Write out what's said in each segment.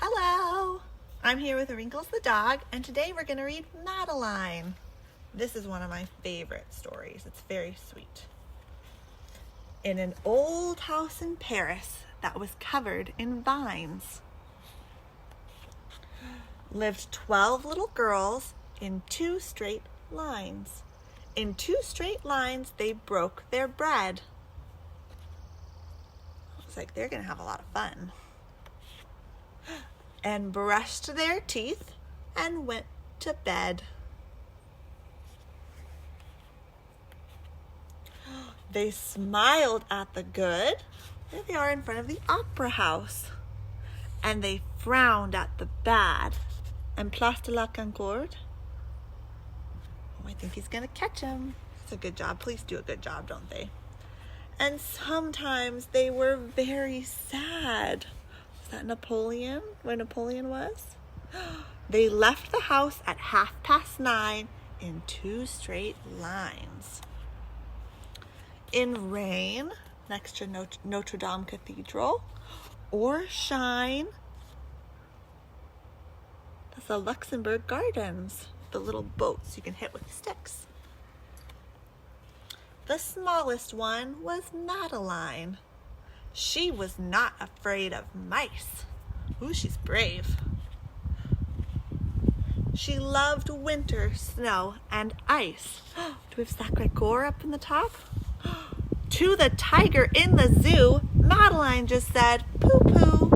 Hello! I'm here with Wrinkles the dog, and today we're going to read Madeline. This is one of my favorite stories. It's very sweet. In an old house in Paris that was covered in vines lived 12 little girls in 2 straight lines. In 2 straight lines, they broke their bread. Looks like they're going to have a lot of fun. And brushed their teeth and went to bed. They smiled at the good. There they are in front of the opera house. And they frowned at the bad. And Place de la Concorde. Oh, I think he's going to catch him. It's a good job. Police do a good job, don't they? And sometimes they were very sad. Was that Napoleon? Where Napoleon was? They left the house at 9:30 in 2 straight lines. In rain, next to Notre Dame Cathedral, or shine. That's the Luxembourg Gardens, the little boats you can hit with sticks. The smallest one was Madeline. She was not afraid of mice. Ooh, she's brave. She loved winter, snow, and ice. Do we have Sacré-Cœur up in the top? To the tiger in the zoo, Madeline just said, poo-poo.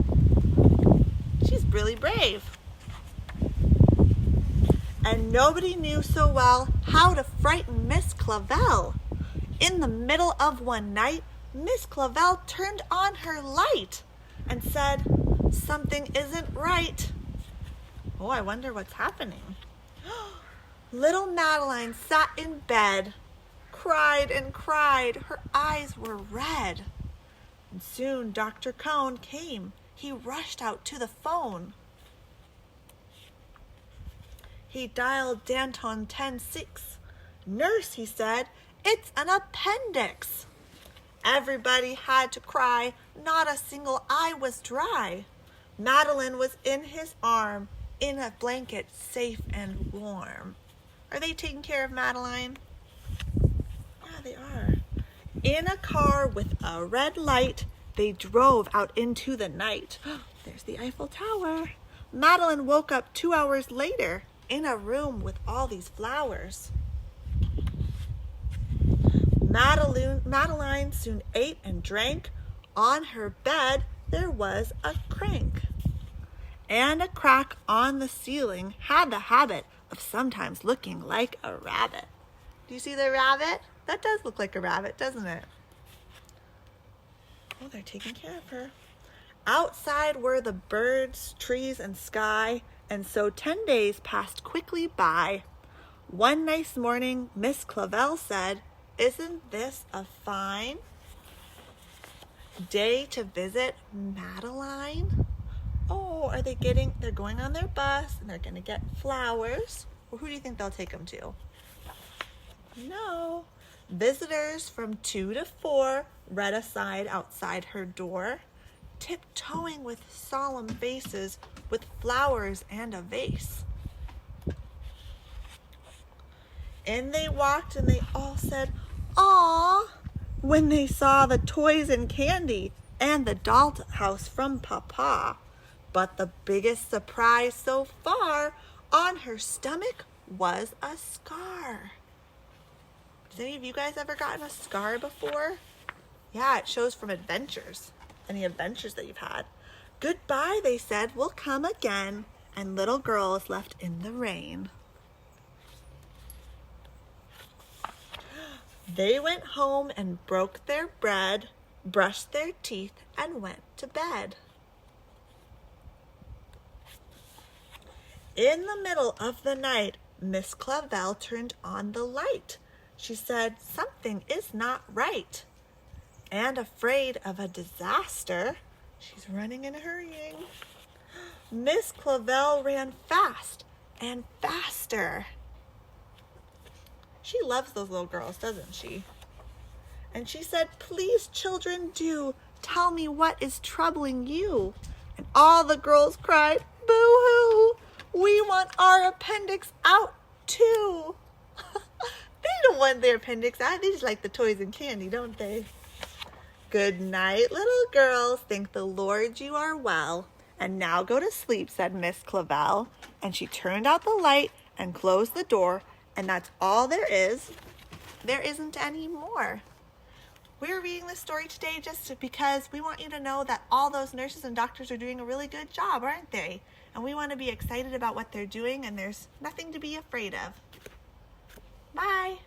She's really brave. And nobody knew so well how to frighten Miss Clavel. In the middle of one night, Miss Clavel turned on her light and said, something isn't right. Oh, I wonder what's happening. Little Madeline sat in bed, cried and cried. Her eyes were red. And soon Dr. Cone came. He rushed out to the phone. He dialed Danton 10-6. Nurse, he said, it's an appendix. Everybody had to cry. Not a single eye was dry. Madeline was in his arm, in a blanket, safe and warm. Are they taking care of Madeline? Yeah, they are. In a car with a red light, they drove out into the night. There's the Eiffel Tower. Madeline woke up 2 hours later in a room with all these flowers. Madeline soon ate and drank. On her bed there was a crank. And a crack on the ceiling had the habit of sometimes looking like a rabbit. Do you see the rabbit? That does look like a rabbit, doesn't it? Oh, they're taking care of her. Outside were the birds, trees, and sky, and so 10 days passed quickly by. One nice morning, Miss Clavel said, isn't this a fine day to visit Madeline? Oh, they're going on their bus and they're going to get flowers. Well, who do you think they'll take them to? No. Visitors from 2 to 4 read aside outside her door, tiptoeing with solemn faces, with flowers and a vase. In they walked and they all said, "Aw," when they saw the toys and candy and the dollhouse from Papa. But the biggest surprise so far, on her stomach was a scar. Has any of you guys ever gotten a scar before? Yeah, it shows from adventures. Any adventures that you've had. Goodbye, they said, we'll come again. And little girls left in the rain. They went home and broke their bread, brushed their teeth, and went to bed. In the middle of the night, Miss Clavel turned on the light. She said, something is not right. And afraid of a disaster, she's running and hurrying. Miss Clavel ran fast and faster. She loves those little girls, doesn't she? And she said, please, children, do tell me what is troubling you. All the girls cried, "Boo-hoo! We want our appendix out too." They don't want their appendix out. They just like the toys and candy, don't they? "Good night, little girls. Thank the Lord you are well. And now go to sleep," said Miss Clavel. And she turned out the light and closed the door. And that's all there is. There isn't any more. We're reading this story today just because we want you to know that all those nurses and doctors are doing a really good job, aren't they? And we want to be excited about what they're doing, and there's nothing to be afraid of. Bye.